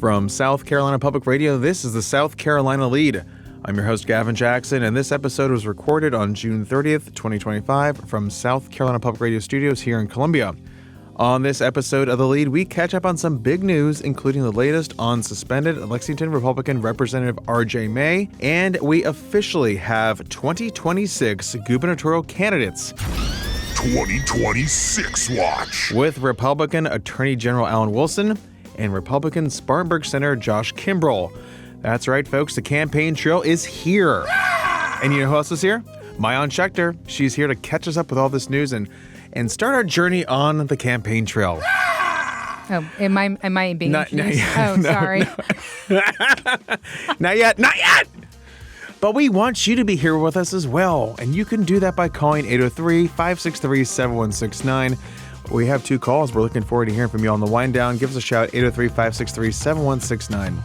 From South Carolina Public Radio, this is the South Carolina Lede. I'm your host, Gavin Jackson, and this episode was recorded on June 30th, 2025 from South Carolina Public Radio Studios here in Columbia. On this episode of The Lede, we catch up on some big news, including the latest on suspended Lexington Republican Representative R.J. May, and we officially have 2026 gubernatorial candidates. 2026 watch. With Republican Attorney General Alan Wilson and Republican Spartanburg Senator Josh Kimbrell. That's right, folks, the campaign trail is here. And you know who else is here? Maayan Schechter. She's here to catch us up with all this news and start our journey on the campaign trail. Oh, am I being introduced? Sorry. Not yet. But we want you to be here with us as well. And you can do that by calling 803-563-7169. We have 2 calls. We're looking forward to hearing from you on the wind down. Give us a shout, 803-563-7169.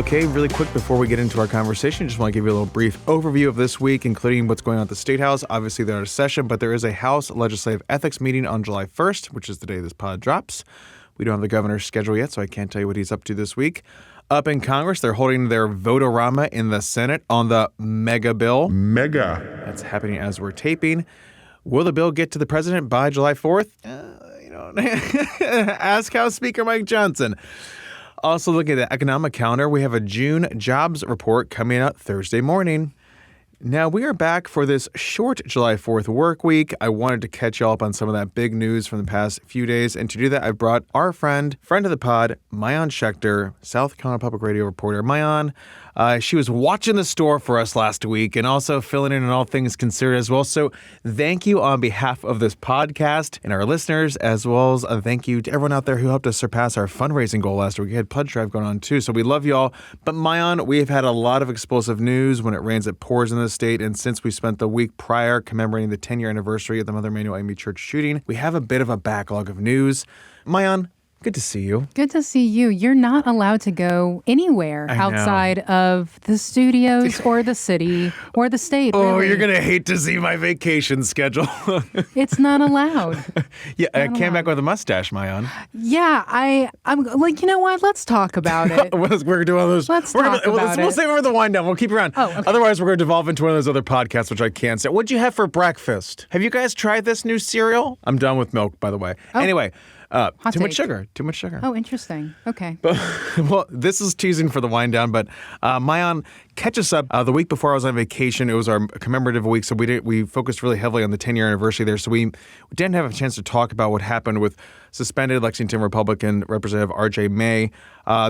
Okay, really quick before we get into our conversation, just want to give you a little brief overview of this week, including what's going on at the State House. Obviously, they're out of session, but there is a House Legislative Ethics meeting on July 1st, which is the day this pod drops. We don't have the governor's schedule yet, so I can't tell you what he's up to this week. Up in Congress, they're holding their vote-a-rama in the Senate on the mega bill. That's happening as we're taping. Will the bill get to the president by July 4th? Ask House Speaker Mike Johnson. Also, looking at the economic calendar, we have a June jobs report coming out Thursday morning. Now, we are back for this short July 4th work week. I wanted to catch you all up on some of that big news from the past few days. And to do that, I brought our friend of the pod, Maayan Schechter, South Carolina Public Radio reporter. Maayan, she was watching the store for us last week and also filling in on all things considered as well. So thank you on behalf of this podcast and our listeners, as well as a thank you to everyone out there who helped us surpass our fundraising goal last week. We had pledge drive going on too, so we love you all. But Maayan, we've had a lot of explosive news. When it rains, it pours in the state. And since we spent the week prior commemorating the 10-year anniversary of the Mother Emanuel AME Church shooting, we have a bit of a backlog of news. Maayan, good to see you. Good to see you. You're not allowed to go anywhere outside of the studios or the city or the state. Oh, really. You're going to hate to see my vacation schedule. It's not allowed. Yeah, I came back with a mustache, Maayan. Yeah, I'm like, you know what? Let's talk about it. We're doing those. Let's talk about it. We'll save it for the wind down. We'll keep you around. Oh, okay. Otherwise, we're going to devolve into one of those other podcasts, which I can't say. What'd you have for breakfast? Have you guys tried this new cereal? I'm done with milk, by the way. Oh. Anyway. Too much take. sugar. Oh, interesting. Okay. Well, this is teasing for the wind down, but Maayan, catch us up. The week before I was on vacation, it was our commemorative week, so we focused really heavily on the 10-year anniversary there, so we didn't have a chance to talk about what happened with suspended Lexington Republican Representative R.J. May.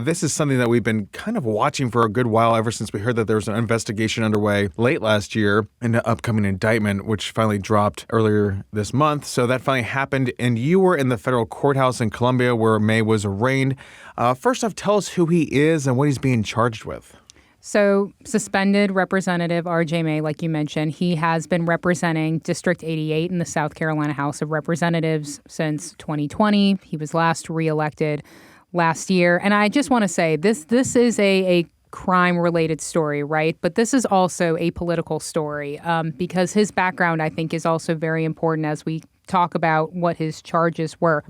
This is something that we've been kind of watching for a good while, ever since we heard that there was an investigation underway late last year, an upcoming indictment, which finally dropped earlier this month. So that finally happened, and you were in the federal courthouse in Columbia where May was arraigned. First off, tell us who he is and what he's being charged with. So suspended Representative R.J. May, like you mentioned, he has been representing District 88 in the South Carolina House of Representatives since 2020. He was last reelected last year. And I just want to say this is a crime-related story, right? But this is also a political story because his background, I think, is also very important as we talk about what his charges were.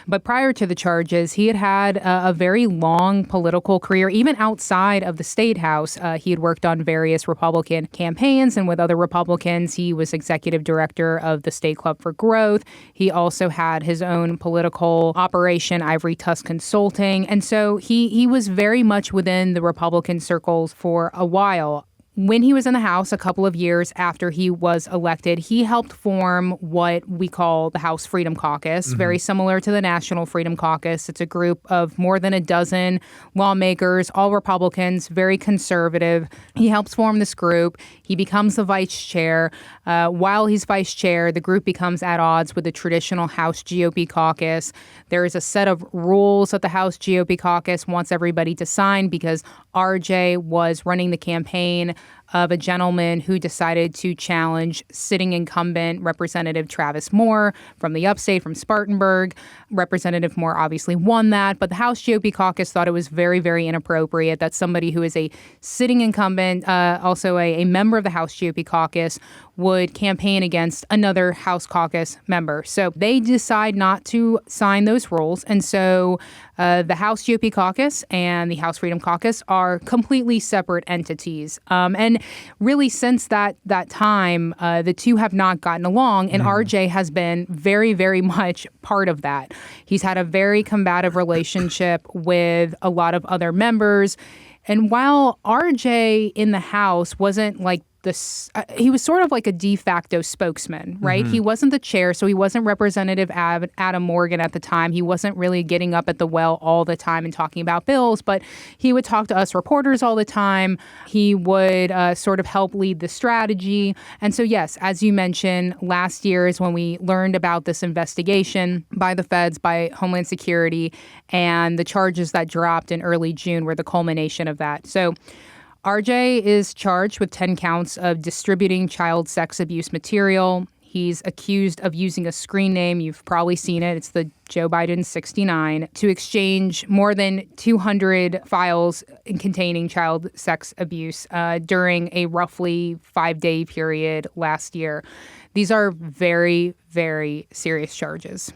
But prior to the charges, he had a very long political career, even outside of the State House. He had worked on various Republican campaigns, and with other Republicans, he was executive director of the State Club for Growth. He also had his own political operation, Ivory Tusk Consulting. And so he was very much within the Republican circles for a while. When he was in the House a couple of years after he was elected, he helped form what we call the House Freedom Caucus, very similar to the National Freedom Caucus. It's a group of more than a dozen lawmakers, all Republicans, very conservative. He helps form this group. He becomes the vice chair. While he's vice chair, the group becomes at odds with the traditional House GOP caucus. There is a set of rules that the House GOP caucus wants everybody to sign because RJ was running the campaign of a gentleman who decided to challenge sitting incumbent Representative Travis Moore from the upstate, from Spartanburg. Representative Moore obviously won that, but the House GOP caucus thought it was very, very inappropriate that somebody who is a sitting incumbent, also a member of the House GOP caucus, would campaign against another House caucus member. So they decide not to sign those rules. And so the House GOP caucus and the House Freedom Caucus are completely separate entities. And really, since that time, the two have not gotten along. And RJ has been very, very much part of that. He's had a very combative relationship with a lot of other members. And while RJ in the House wasn't like he was sort of like a de facto spokesman, right? He wasn't the chair, so he wasn't Representative Adam Morgan at the time. He wasn't really getting up at the well all the time and talking about bills, but he would talk to us reporters all the time. He would sort of help lead the strategy. And so, yes, as you mentioned, last year is when we learned about this investigation by the feds, by Homeland Security, and the charges that dropped in early June were the culmination of that. So RJ is charged with 10 counts of distributing child sex abuse material. He's accused of using a screen name. You've probably seen it. It's the Joe Biden 69 to exchange more than 200 files containing child sex abuse during a roughly 5-day period last year. These are very, very serious charges.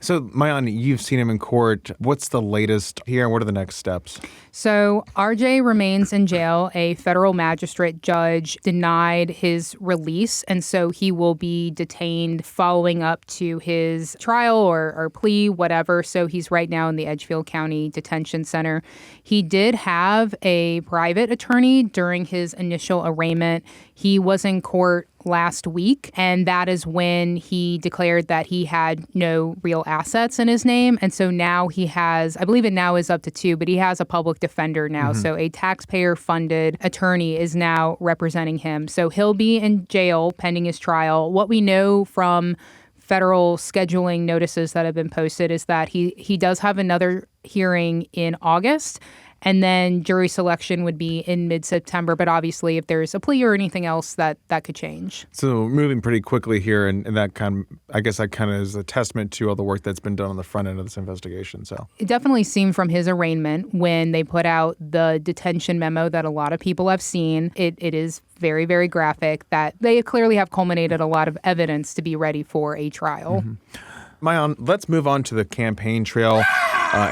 So, Maayan, you've seen him in court. What's the latest here, and what are the next steps? So, RJ remains in jail. A federal magistrate judge denied his release, and so he will be detained following up to his trial or plea, whatever. So he's right now in the Edgefield County Detention Center. He did have a private attorney during his initial arraignment. He was in court last week, and that is when he declared that he had no real assets in his name. And so now he has, I believe it now is up to 2, but he has a public defender now. So a taxpayer-funded attorney is now representing him. So he'll be in jail pending his trial. What we know from federal scheduling notices that have been posted is that he does have another hearing in August. And then jury selection would be in mid-September. But obviously, if there's a plea or anything else, that could change. So moving pretty quickly here, and that I guess that kind of is a testament to all the work that's been done on the front end of this investigation. So it definitely seemed from his arraignment when they put out the detention memo that a lot of people have seen. It is very, very graphic that they clearly have culminated a lot of evidence to be ready for a trial. Maayan, let's move on to the campaign trail.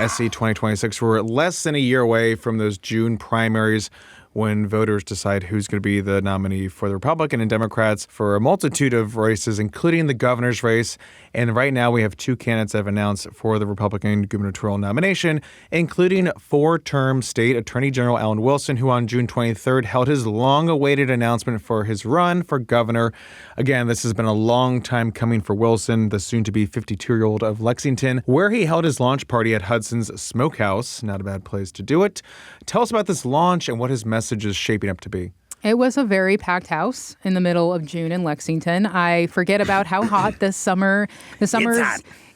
SC 2026. We're less than a year away from those June primaries when voters decide who's going to be the nominee for the Republican and Democrats for a multitude of races, including the governor's race. And right now we have 2 candidates that have announced for the Republican gubernatorial nomination, including 4-term state attorney general Alan Wilson, who on June 23rd held his long-awaited announcement for his run for governor. Again, this has been a long time coming for Wilson, the soon-to-be 52-year-old of Lexington, where he held his launch party at Hudson's Smokehouse. Not a bad place to do it. Tell us about this launch and what his message is shaping up to be. It was a very packed house in the middle of June in Lexington. I forget about how hot the summers,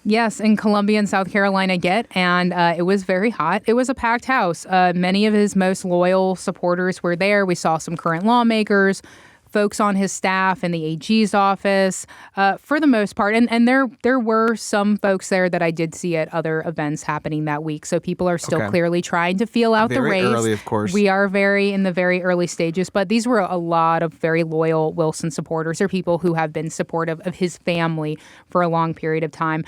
yes, in Columbia and South Carolina get, and it was very hot. It was a packed house. Many of his most loyal supporters were there. We saw some current lawmakers, folks on his staff in the AG's office, for the most part. And there were some folks there that I did see at other events happening that week. So people are still clearly trying to feel out the race. Very early, of course. We are in the very early stages. But these were a lot of very loyal Wilson supporters, or people who have been supportive of his family for a long period of time.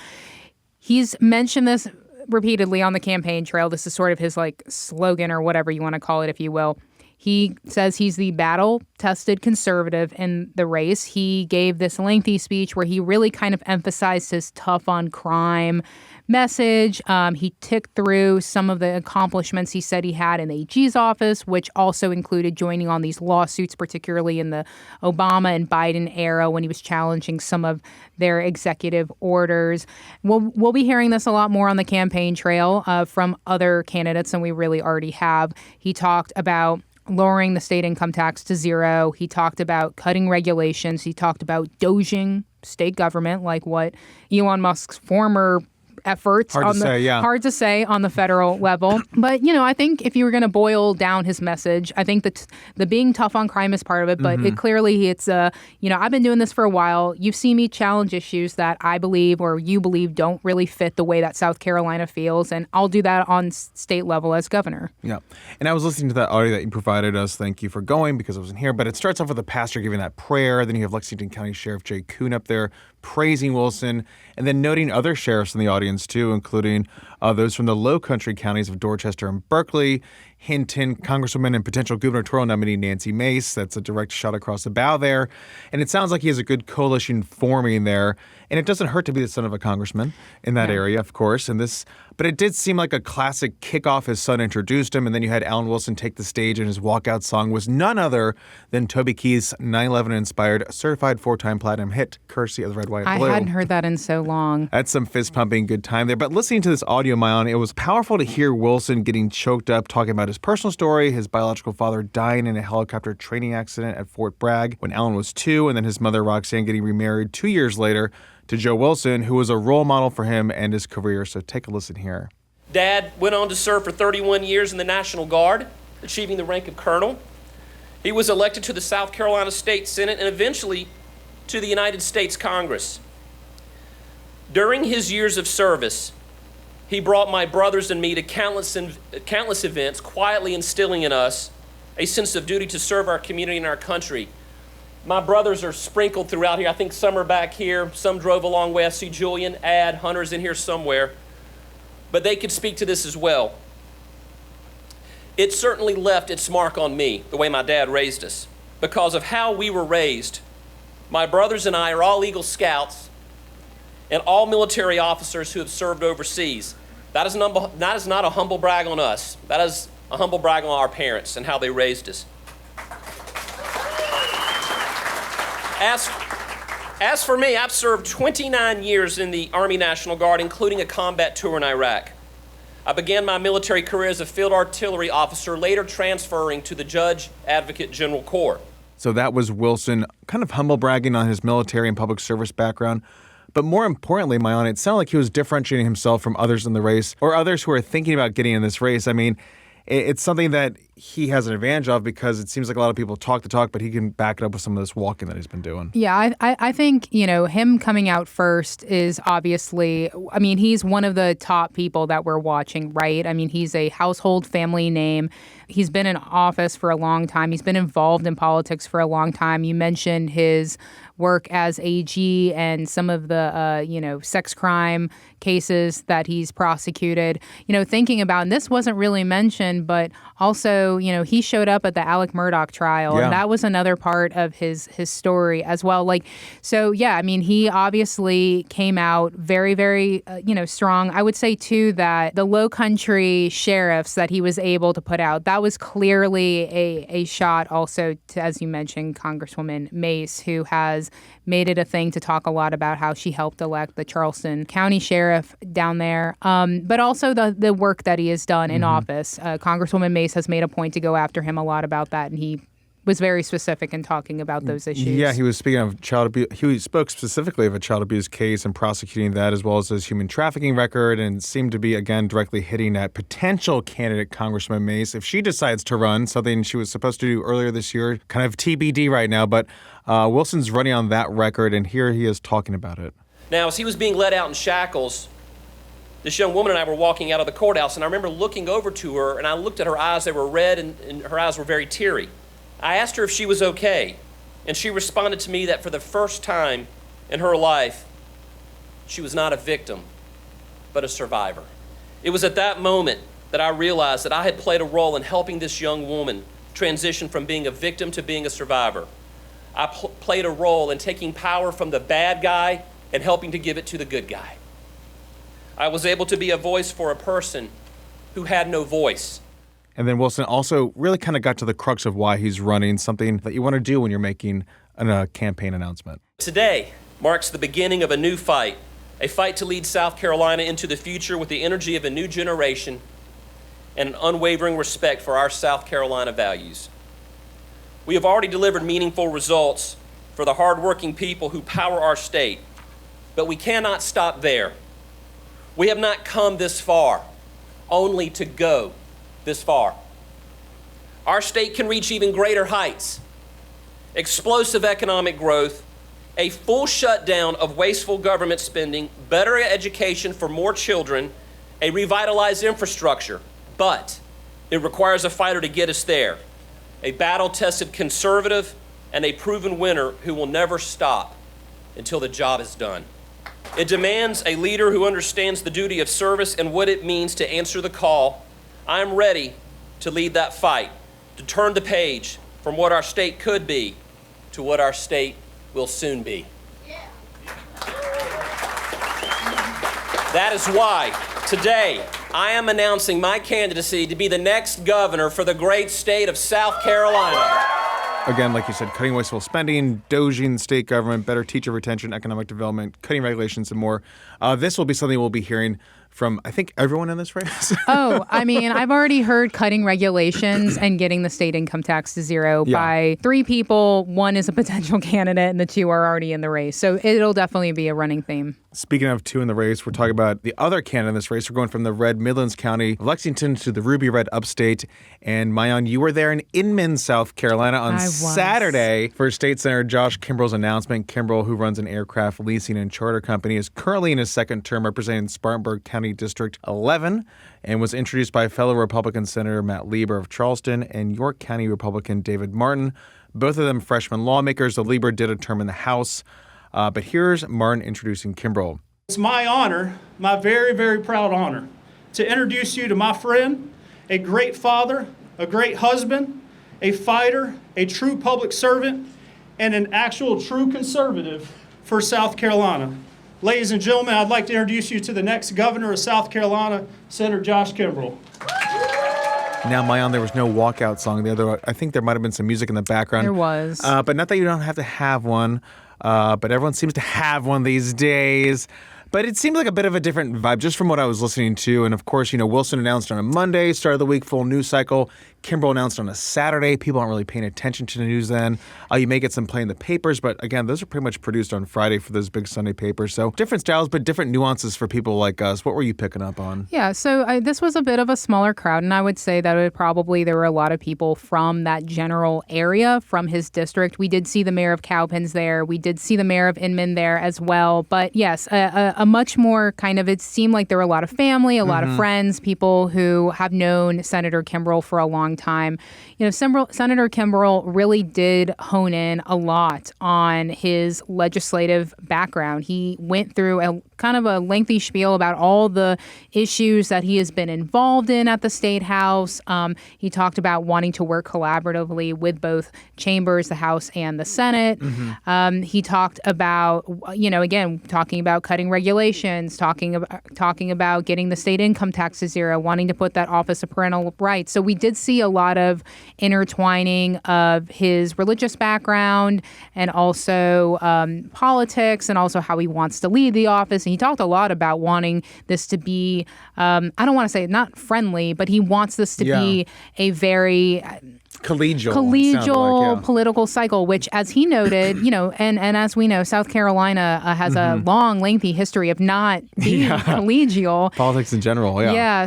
He's mentioned this repeatedly on the campaign trail. This is sort of his slogan, or whatever you want to call it, if you will. He says he's the battle-tested conservative in the race. He gave this lengthy speech where he really kind of emphasized his tough-on-crime message. He ticked through some of the accomplishments he said he had in the AG's office, which also included joining on these lawsuits, particularly in the Obama and Biden era when he was challenging some of their executive orders. We'll be hearing this a lot more on the campaign trail from other candidates than we really already have. He talked about lowering the state income tax to 0. He talked about cutting regulations. He talked about doging state government, like what Elon Musk's former efforts. Hard to say on the federal level. But, I think if you were going to boil down his message, I think that the being tough on crime is part of it. But it's I've been doing this for a while. You've seen me challenge issues that I believe or you believe don't really fit the way that South Carolina feels. And I'll do that on state level as governor. Yeah. And I was listening to that audio that you provided us. Thank you for going because I wasn't here. But it starts off with the pastor giving that prayer. Then you have Lexington County Sheriff Jay Kuhn up there praising Wilson, and then noting other sheriffs in the audience, too, including those from the Low Country counties of Dorchester and Berkeley, Hinton, Congresswoman and potential gubernatorial nominee Nancy Mace. That's a direct shot across the bow there. And it sounds like he has a good coalition forming there. And it doesn't hurt to be the son of a congressman in that area, of course. But it did seem like a classic kickoff. His son introduced him, and then you had Alan Wilson take the stage, and his walkout song was none other than Toby Keith's 9/11-inspired certified 4-time platinum hit, courtesy of the Red, White, Blue. I hadn't heard that in so long. That's some fist-pumping good time there. But listening to this audio, Maayan, it was powerful to hear Wilson getting choked up, talking about his personal story, his biological father dying in a helicopter training accident at Fort Bragg when Alan was 2, and then his mother, Roxanne, getting remarried 2 years later to Joe Wilson, who was a role model for him and his career. So take a listen here. Dad went on to serve for 31 years in the National Guard, achieving the rank of colonel. He was elected to the South Carolina State Senate and eventually to the United States Congress. During his years of service, he brought my brothers and me to countless events, quietly instilling in us a sense of duty to serve our community and our country. My brothers are sprinkled throughout here. I think some are back here. Some drove a long way. I see Julian, Ad, Hunter's in here somewhere. But they could speak to this as well. It certainly left its mark on me, the way my dad raised us. Because of how we were raised, my brothers and I are all Eagle Scouts and all military officers who have served overseas. That is not a humble brag on us. That is a humble brag on our parents and how they raised us. As for me, I've served 29 years in the Army National Guard, including a combat tour in Iraq. I began my military career as a field artillery officer, later transferring to the Judge Advocate General Corps. So that was Wilson kind of humble bragging on his military and public service background. But more importantly, Maayan, it sounded like he was differentiating himself from others in the race or others who are thinking about getting in this race. I mean, it's something that he has an advantage of because it seems like a lot of people talk the talk, but he can back it up with some of this walking that he's been doing. Yeah, I think, him coming out first is obviously, he's one of the top people that we're watching, right? I mean, he's a household family name. He's been in office for a long time. He's been involved in politics for a long time. You mentioned his work as AG and some of the, sex crime cases that he's prosecuted. Thinking about, and this wasn't really mentioned, but also, he showed up at the Alec Murdaugh trial, and that was another part of his story as well. He obviously came out very, very, strong. I would say, too, that the Low Country sheriffs that he was able to put out, that was clearly a shot also to, as you mentioned, Congresswoman Mace, who has made it a thing to talk a lot about how she helped elect the Charleston County Sheriff down there, but also the work that he has done in office. Congresswoman Mace has made a point to go after him a lot about that, and he was very specific in talking about those issues. Yeah, he was speaking of child abuse. He spoke specifically of a child abuse case and prosecuting that, as well as his human trafficking record, and seemed to be, again, directly hitting at potential candidate Congresswoman Mace if she decides to run, something she was supposed to do earlier this year, kind of TBD right now. But Wilson's running on that record, and here he is talking about it. Now, as he was being led out in shackles, this young woman and I were walking out of the courthouse, and I remember looking over to her, and I looked at her eyes. They were red, and her eyes were very teary. I asked her if she was okay, and she responded to me that for the first time in her life, she was not a victim, but a survivor. It was at that moment that I realized that I had played a role in helping this young woman transition from being a victim to being a survivor. I played a role in taking power from the bad guy and helping to give it to the good guy. I was able to be a voice for a person who had no voice. And then Wilson also really kind of got to the crux of why he's running, something that you want to do when you're making a campaign announcement. Today marks the beginning of a new fight, a fight to lead South Carolina into the future with the energy of a new generation and an unwavering respect for our South Carolina values. We have already delivered meaningful results for the hardworking people who power our state, but we cannot stop there. We have not come this far only to go this far. Our state can reach even greater heights. Explosive economic growth, a full shutdown of wasteful government spending, better education for more children, a revitalized infrastructure. But it requires a fighter to get us there, a battle-tested conservative and a proven winner who will never stop until the job is done. It demands a leader who understands the duty of service and what it means to answer the call. I'm ready to lead that fight, to turn the page from what our state could be to what our state will soon be. That is why today I am announcing my candidacy to be the next governor for the great state of South Carolina. Again, like you said, cutting wasteful spending, doging state government, better teacher retention, economic development, cutting regulations, and more. This will be something we'll be hearing from, I think, everyone in this race. Oh, I mean, I've already heard cutting regulations and getting the state income tax to zero by 3 people. 1 is a potential candidate, and the 2 are already in the race. So it'll definitely be a running theme. Speaking of 2 in the race, we're talking about the other candidate in this race. We're going from the red Midlands County of Lexington to the ruby red upstate. And Maayan, you were there in Inman, South Carolina on Saturday for State Senator Josh Kimbrell's announcement. Kimbrell, who runs an aircraft leasing and charter company, is currently in his second term representing Spartanburg County District 11 and was introduced by fellow Republican Senator Matt Lieber of Charleston and York County Republican David Martin, both of them freshman lawmakers. The Lieber did a term in the House. But here's Martin introducing Kimbrell. It's my honor, my very, very proud honor, to introduce you to my friend, a great father, a great husband, a fighter, a true public servant, and an actual true conservative for South Carolina. Ladies and gentlemen, I'd like to introduce you to the next governor of South Carolina, Senator Josh Kimbrell. Now, Maayan, there was no walkout song. I think there might have been some music in the background. There was. But not that you don't have to have one. But everyone seems to have one these days. But it seemed like a bit of a different vibe just from what I was listening to. And of course, Wilson announced on a Monday, start of the week, full news cycle. Kimbrell announced on a Saturday. People aren't really paying attention to the news then. You may get some play in the papers, but again, those are pretty much produced on Friday for those big Sunday papers. So different styles, but different nuances for people like us. What were you picking up on? Yeah, so this was a bit of a smaller crowd, and I would say that there were a lot of people from that general area, from his district. We did see the mayor of Cowpens there. We did see the mayor of Inman there as well. But yes, a much more it seemed like there were a lot of family, a lot of friends, people who have known Senator Kimbrell for a long time. Senator Kimbrell really did hone in a lot on his legislative background. He went through a kind of a lengthy spiel about all the issues that he has been involved in at the State House. He talked about wanting to work collaboratively with both chambers, the House and the Senate. He talked about, talking about cutting regulations, talking about getting the state income tax to zero, wanting to put that office of parental rights. So we did see a lot of intertwining of his religious background and also politics and also how he wants to lead the office. And he talked a lot about wanting this to be, I don't want to say not friendly, but he wants this to be a very collegial political cycle, which, as he noted, and as we know, South Carolina has a long, lengthy history of not being collegial. Politics in general,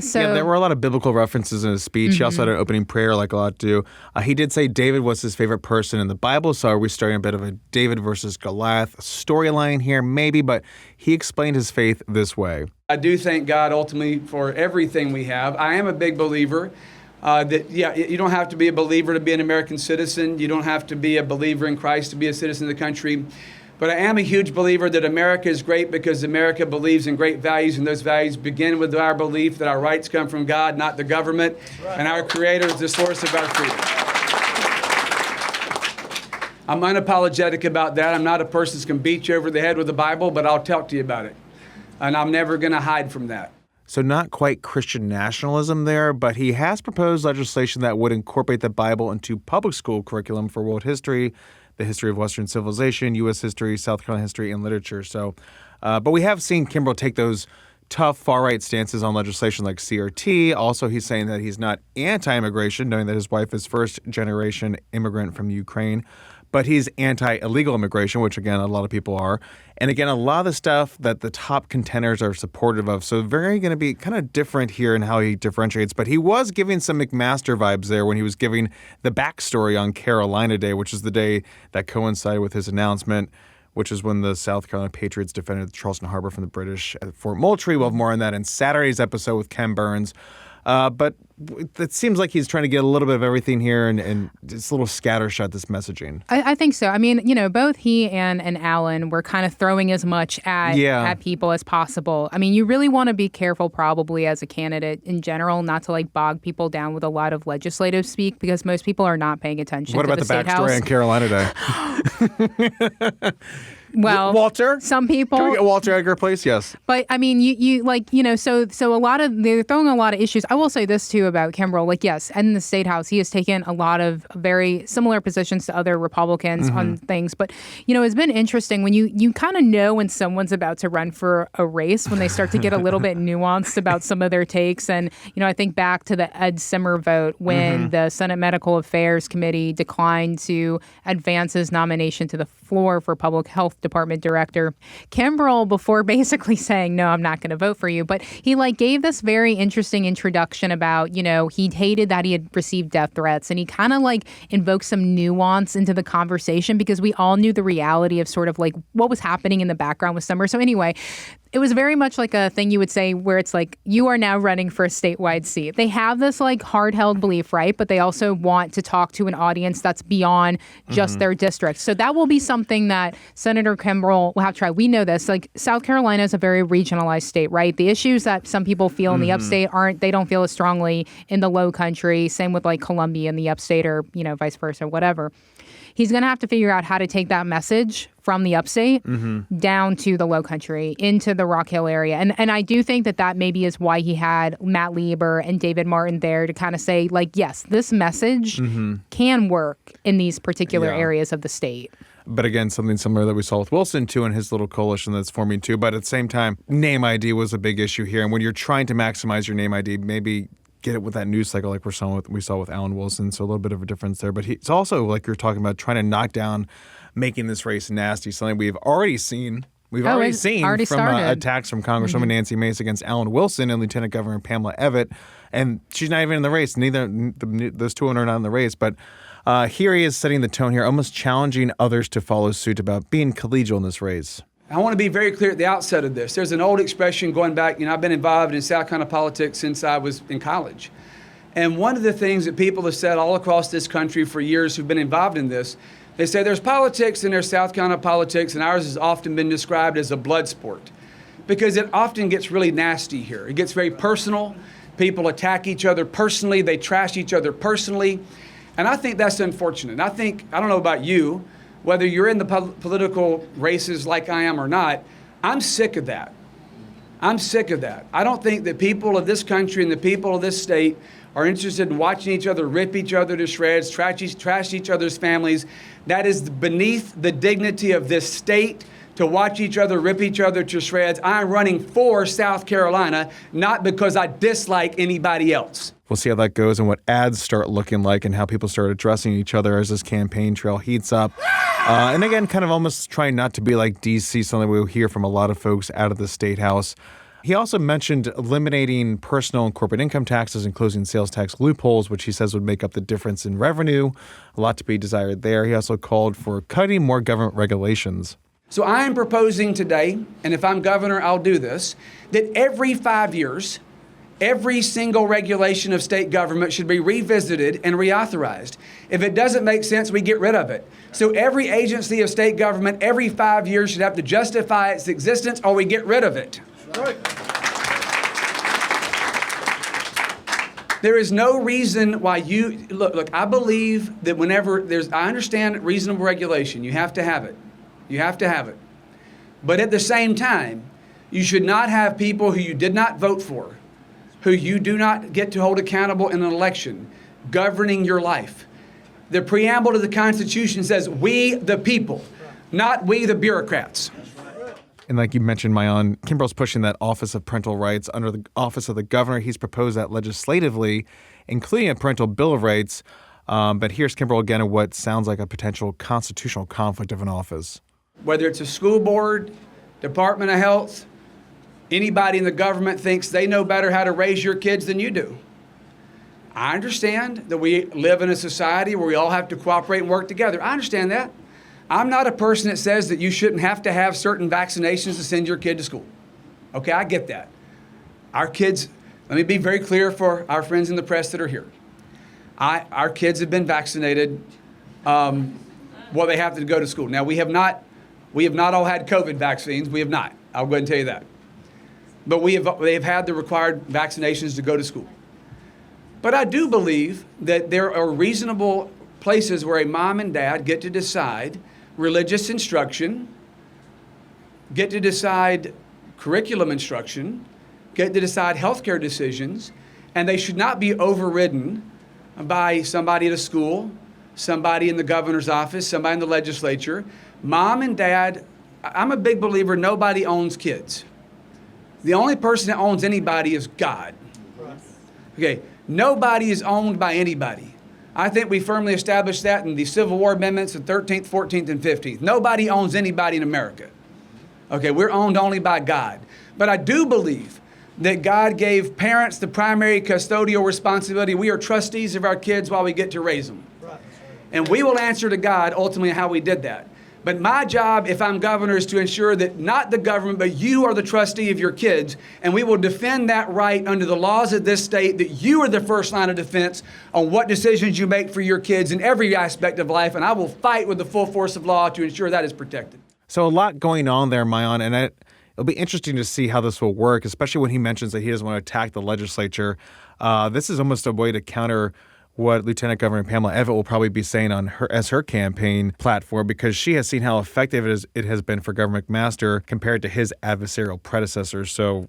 So there were a lot of biblical references in his speech. He also had an opening prayer, like a lot do. He did say David was his favorite person in the Bible, so are we starting a bit of a David versus Goliath storyline here? Maybe, but he explained his faith this way. I do thank God ultimately for everything we have. I am a big believer you don't have to be a believer to be an American citizen. You don't have to be a believer in Christ to be a citizen of the country. But I am a huge believer that America is great because America believes in great values, and those values begin with our belief that our rights come from God, not the government, and our Creator is the source of our freedom. I'm unapologetic about that. I'm not a person that's going to beat you over the head with the Bible, but I'll talk to you about it. And I'm never going to hide from that. So not quite Christian nationalism there, but he has proposed legislation that would incorporate the Bible into public school curriculum for world history, the history of Western civilization, U.S. history, South Carolina history, and literature. So, but we have seen Kimbrell take those tough far-right stances on legislation like CRT. Also, he's saying that he's not anti-immigration, knowing that his wife is first-generation immigrant from Ukraine. but he's anti-illegal immigration, which, again, a lot of people are. And, again, a lot of the stuff that the top contenders are supportive of. So very going to be kind of different here in how he differentiates. But he was giving some McMaster vibes there when he was giving the backstory on Carolina Day, which is the day that coincided with his announcement, which is when the South Carolina Patriots defended Charleston Harbor from the British at Fort Moultrie. We'll have more on that in Saturday's episode with Ken Burns. But it seems like he's trying to get a little bit of everything here and it's a little scattershot, this messaging. I think so. I mean, both he and Alan were kind of throwing as much at people as possible. I mean, you really want to be careful probably as a candidate in general not to bog people down with a lot of legislative speak because most people are not paying attention to the State House. What about the backstory on Carolina Day? Well, Walter? Some people. Can we get Walter Edgar, please? Yes. But I mean, so a lot of, they're throwing a lot of issues. I will say this too about Kimbrell. Yes, in the State House, he has taken a lot of very similar positions to other Republicans on things. But, it's been interesting when you kind of know when someone's about to run for a race, when they start to get a little bit nuanced about some of their takes. And, I think back to the Ed Simmer vote when the Senate Medical Affairs Committee declined to advance his nomination to the floor for Public Health Department Director. Kimbrell, before basically saying, no, I'm not going to vote for you, but he gave this very interesting introduction about, he hated that he had received death threats, and he kind of invoked some nuance into the conversation because we all knew the reality of sort of what was happening in the background with Summer. So anyway, it was very much like a thing you would say where it's you are now running for a statewide seat. They have this hard-held belief, right? But they also want to talk to an audience that's beyond just their district. So that will be something that Senator Kimbrell will have to try. We know this. South Carolina is a very regionalized state, right? The issues that some people feel in the upstate they don't feel as strongly in the low country. Same with Columbia in the upstate or, vice versa, whatever. He's going to have to figure out how to take that message from the upstate down to the low country, into the Rock Hill area. And I do think that maybe is why he had Matt Lieber and David Martin there to kind of say, yes, this message can work in these particular areas of the state. But again, something similar that we saw with Wilson, too, and his little coalition that's forming, too. But at the same time, name ID was a big issue here. And when you're trying to maximize your name ID, maybe get it with that news cycle like we saw with Alan Wilson. So a little bit of a difference there. But it's also, like you're talking about, trying to knock down making this race nasty, something we've already seen. We've already seen from attacks from Congresswoman Nancy Mace against Alan Wilson and Lieutenant Governor Pamela Evett. And she's not even in the race. Those two are not in the race. But here he is setting the tone here, almost challenging others to follow suit about being collegial in this race. I want to be very clear at the outset of this. There's an old expression going back, I've been involved in South Carolina politics since I was in college. And one of the things that people have said all across this country for years who've been involved in this, they say there's politics and there's South Carolina politics, and ours has often been described as a blood sport because it often gets really nasty here. It gets very personal. People attack each other personally. They trash each other personally. And I think that's unfortunate. I don't know about you, whether you're in the political races like I am or not, I'm sick of that. I'm sick of that. I don't think that people of this country and the people of this state are interested in watching each other rip each other to shreds, trash each other's families. That is beneath the dignity of this state to watch each other rip each other to shreds. I'm running for South Carolina, not because I dislike anybody else. We'll see how that goes and what ads start looking like and how people start addressing each other as this campaign trail heats up. And again, kind of almost trying not to be like D.C., something we'll hear from a lot of folks out of the State House. He also mentioned eliminating personal and corporate income taxes and closing sales tax loopholes, which he says would make up the difference in revenue. A lot to be desired there. He also called for cutting more government regulations. So I am proposing today, and if I'm governor, I'll do this, that every 5 years, every single regulation of state government should be revisited and reauthorized. If it doesn't make sense, we get rid of it. So every agency of state government every 5 years should have to justify its existence or we get rid of it. Right. There is no reason why you, look, I believe that whenever I understand reasonable regulation, you have to have it. You have to have it. But at the same time, you should not have people who you did not vote for, who you do not get to hold accountable in an election, governing your life. The preamble to the Constitution says, we the people, not we the bureaucrats. And like you mentioned, Maayan, Kimbrell's pushing that Office of Parental Rights under the Office of the Governor. He's proposed that legislatively, including a parental bill of rights. But here's Kimbrell again of what sounds like a potential constitutional conflict of an office. Whether it's a school board, Department of Health, anybody in the government thinks they know better how to raise your kids than you do. I understand that we live in a society where we all have to cooperate and work together. I understand that. I'm not a person that says that you shouldn't have to have certain vaccinations to send your kid to school. Okay, I get that. Our kids, let me be very clear for our friends in the press that are here. Our kids have been vaccinated while they have to go to school. Now, we have not all had COVID vaccines. We have not. I'll go ahead and tell you that. But they have had the required vaccinations to go to school. But I do believe that there are reasonable places where a mom and dad get to decide religious instruction, get to decide curriculum instruction, get to decide healthcare decisions, and they should not be overridden by somebody at a school, somebody in the governor's office, somebody in the legislature. Mom and dad, I'm a big believer nobody owns kids. The only person that owns anybody is God. Okay, nobody is owned by anybody. I think we firmly established that in the Civil War amendments of 13th, 14th, and 15th. Nobody owns anybody in America. Okay, we're owned only by God. But I do believe that God gave parents the primary custodial responsibility. We are trustees of our kids while we get to raise them. And we will answer to God ultimately how we did that. But my job, if I'm governor, is to ensure that not the government, but you are the trustee of your kids, and we will defend that right under the laws of this state, that you are the first line of defense on what decisions you make for your kids in every aspect of life, and I will fight with the full force of law to ensure that is protected. So a lot going on there, Maayan, and it'll be interesting to see how this will work, especially when he mentions that he doesn't want to attack the legislature. This is almost a way to counter what Lieutenant Governor Pamela Evette will probably be saying on her campaign platform, because she has seen how effective it has been for Governor McMaster compared to his adversarial predecessors. So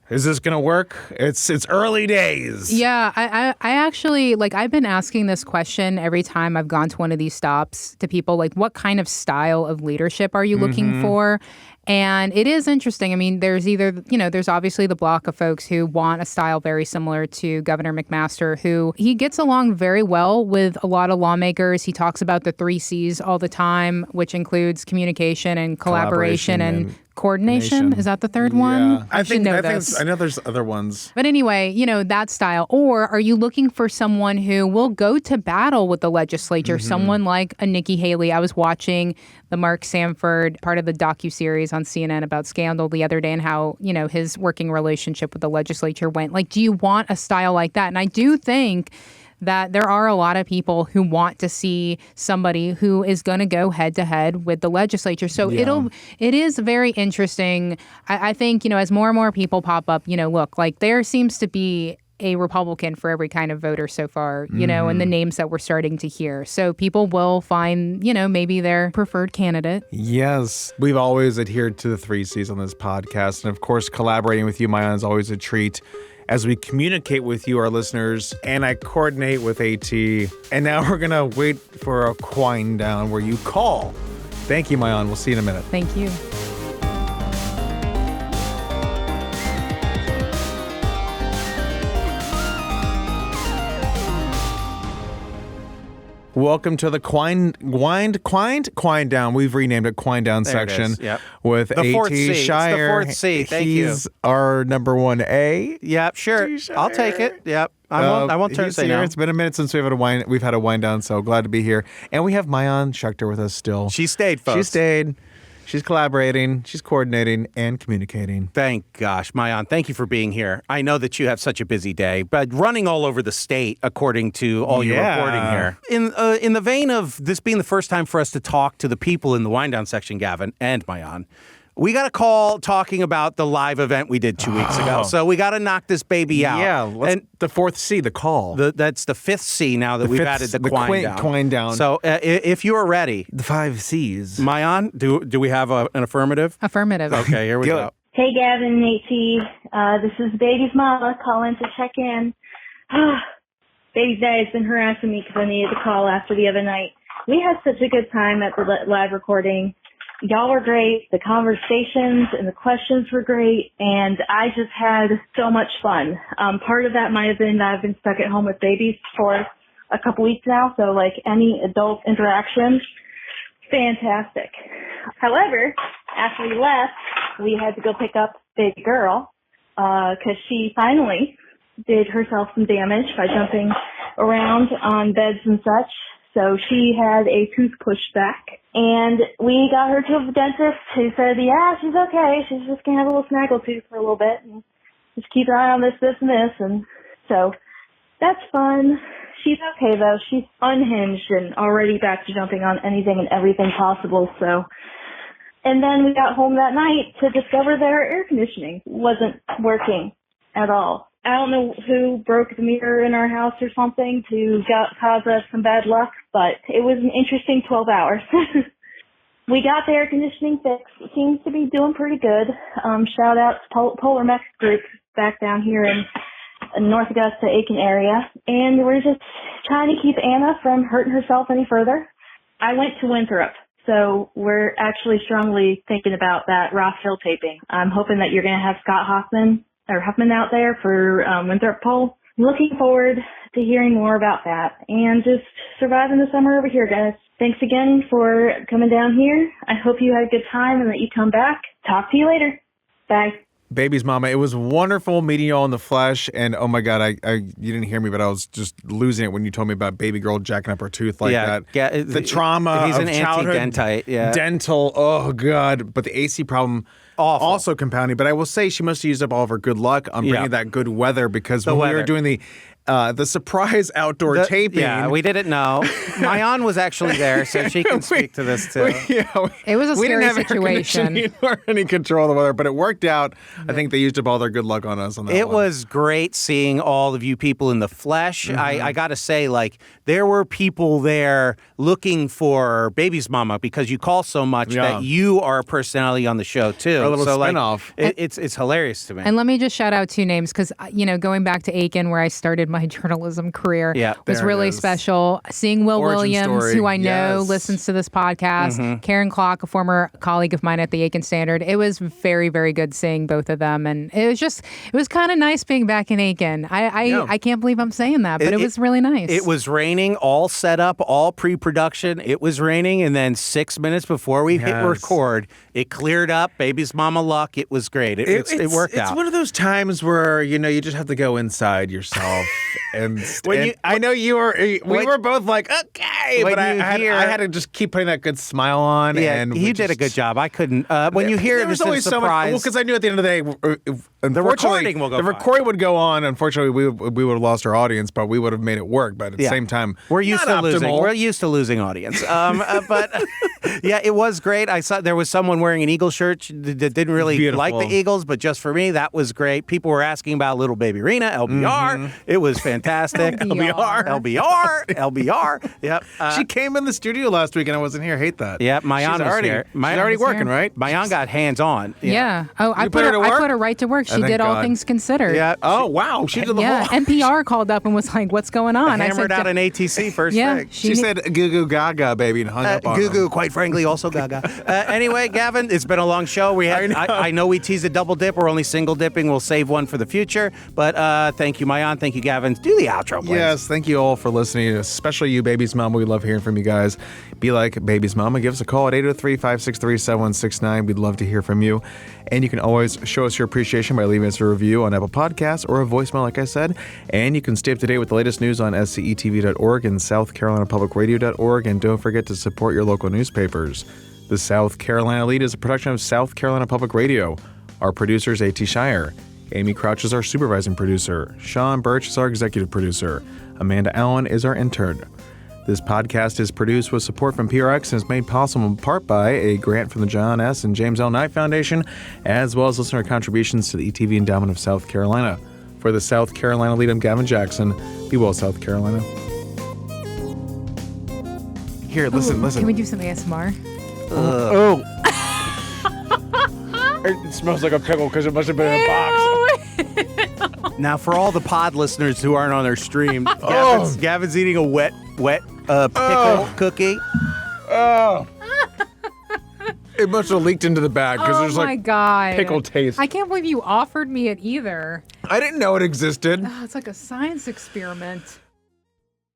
is this going to work? It's early days. Yeah, I actually, I've been asking this question every time I've gone to one of these stops to people, what kind of style of leadership are you looking for? And it is interesting. I mean, there's there's obviously the block of folks who want a style very similar to Governor McMaster, who he gets along very well with a lot of lawmakers. He talks about the 3 C's all the time, which includes communication and collaboration and coordination. Is that the third one? I know there's other ones. But anyway, that style. Or are you looking for someone who will go to battle with the legislature? Someone like a Nikki Haley. I was watching the Mark Sanford part of the docuseries on CNN about Scandal the other day and how, his working relationship with the legislature went. Do you want a style like that? And I do think that there are a lot of people who want to see somebody who is going to go head to head with the legislature. So it is very interesting. I think, as more and more people pop up, look, there seems to be a Republican for every kind of voter so far, and the names that we're starting to hear. So people will find, maybe their preferred candidate. Yes. We've always adhered to the 3 C's on this podcast. And of course, collaborating with you, Maayan, is always a treat as we communicate with you, our listeners, and I coordinate with AT. And now we're going to wait for a wind down where you call. Thank you, Maayan. We'll see you in a minute. Thank you. Welcome to the Quind Down. We've renamed it Quind Down section. Yep. With the fourth AT C. Shire. It's the fourth C. Thank you. He's our number 1A. Yep, sure. I'll take it. Yep. I won't turn say no. It's been a minute since we've had a wind down, so glad to be here. And we have Maayan Schechter with us still. She stayed, folks. She stayed. She's collaborating, she's coordinating, and communicating. Thank gosh, Maayan, thank you for being here. I know that you have such a busy day, but running all over the state, according to all your reporting here. In the vein of this being the first time for us to talk to the people in the wind down section, Gavin and Maayan, we got a call talking about the live event we did 2 weeks ago. So we got to knock this baby out. Yeah, and the 4th C, the call. That's the 5th C now that we've added the Quind down. So if you are ready. The 5 C's. Maayan, do we have an affirmative? Affirmative. Okay, here we go. Hey, Gavin and AT. This is Baby's mama calling to check in. Baby's dad has been harassing me because I needed to call after the other night. We had such a good time at the live recording. Y'all were great. The conversations and the questions were great. And I just had so much fun. Part of that might have been that I've been stuck at home with babies for a couple weeks now, so like any adult interaction, fantastic. However, after we left, we had to go pick up baby girl because she finally did herself some damage by jumping around on beds and such. So she had a tooth pushed back, and we got her to the dentist who said, yeah, she's okay. She's just going to have a little snaggle tooth for a little bit and just keep an eye on this, this, and this. And so that's fun. She's okay, though. She's unhinged and already back to jumping on anything and everything possible. So, and then we got home that night to discover that our air conditioning wasn't working at all. I don't know who broke the meter in our house or something to cause us some bad luck, but it was an interesting 12 hours. We got the air conditioning fixed. It seems to be doing pretty good. Shout out to Polar Mex Group back down here in North Augusta, Aiken area. And we're just trying to keep Anna from hurting herself any further. I went to Winthrop, so we're actually strongly thinking about that Ross Hill taping. I'm hoping that you're going to have Scott Huffman out there for Winthrop Poll. Looking forward to hearing more about that and just surviving the summer over here, guys. Thanks again for coming down here. I hope you had a good time and that you come back. Talk to you later. Bye. Baby's mama, it was wonderful meeting you all in the flesh, and oh my God, you didn't hear me, but I was just losing it when you told me about baby girl jacking up her tooth like that. Yeah, the trauma he's of an childhood anti-dentite, yeah. Dental, oh God, but the AC problem Awful. Also compounding. But I will say she must have used up all of her good luck on bringing that good weather, because when we were doing the surprise outdoor taping. Yeah, we didn't know. Maayan was actually there, so she can speak to this too. It was a we scary didn't have situation. or any control of the weather, but it worked out. I think they used up all their good luck on us on that It one. was great seeing all of you people in the flesh. Mm-hmm. I got to say, like, there were people there looking for Baby's Mama because you call so much that you are a personality on the show too. A little so, spinoff. Like, it's hilarious to me. And let me just shout out two names because, going back to Aiken where I started my journalism career was really special. Seeing Will Origin Williams, story. who I know Yes. listens to this podcast, Karen Klock, a former colleague of mine at the Aiken Standard. It was very, very good seeing both of them. And it was kind of nice being back in Aiken. I can't believe I'm saying that, but it was really nice. It was raining, all set up, all pre-production. It was raining, and then 6 minutes before we hit record, it cleared up. Baby's Mama luck. It was great. It worked out. It's one of those times where you just have to go inside yourself, and I know you were. We were both like, okay, but I had to just keep putting that good smile on. Yeah, and you did a good job. I couldn't. When you hear this as a surprise, because I knew at the end of the day, the recording will go. The recording would go on. Unfortunately, we would have lost our audience, but we would have made it work. But at the same time, we're used to losing. We're used to losing audience. But yeah, it was great. I saw there was someone wearing an Eagle shirt that didn't really like the Eagles, but just for me, that was great. People were asking about little baby Rena, LBR. It was fantastic. LBR. Yep. She came in the studio last week and I wasn't here. Hate that. Yeah, Maayan was here. She's already working, right? Maayan got hands on. Yeah. Oh, I put her right to work. She did all things considered. Yeah. Oh, wow. She did the whole. NPR called up and was like, "What's going on?" Hammered out an ATC first thing. She said "goo goo gaga, baby," and hung up on Goo goo, quite frankly, also gaga. Anyway, Gavin, it's been a long show. I know we teased a double dip. We're only single dipping. We'll save one for the future. But thank you, Maayan. Thank you, Gavin. Do the outro, please. Yes, thank you all for listening, especially you, Baby's Mama. We love hearing from you guys. Be like Baby's Mama. Give us a call at 803-563-7169. We'd love to hear from you. And you can always show us your appreciation by leaving us a review on Apple Podcasts or a voicemail, like I said. And you can stay up to date with the latest news on scetv.org and southcarolinapublicradio.org. And don't forget to support your local newspapers. The South Carolina Lede is a production of South Carolina Public Radio. Our producer is A.T. Shire. Amy Crouch is our supervising producer. Sean Birch is our executive producer. Amanda Allen is our intern. This podcast is produced with support from PRX and is made possible in part by a grant from the John S. and James L. Knight Foundation, as well as listener contributions to the ETV Endowment of South Carolina. For the South Carolina Lead, I'm Gavin Jackson. Be well, South Carolina. Here, listen. Can we do some ASMR? Oh. It smells like a pickle because it must have been in a box. Now, for all the pod listeners who aren't on our stream, Gavin's eating a wet pickle cookie. Oh. It must have leaked into the bag because there's like God. pickle taste. I can't believe you offered me it either. I didn't know it existed. Oh, it's like a science experiment.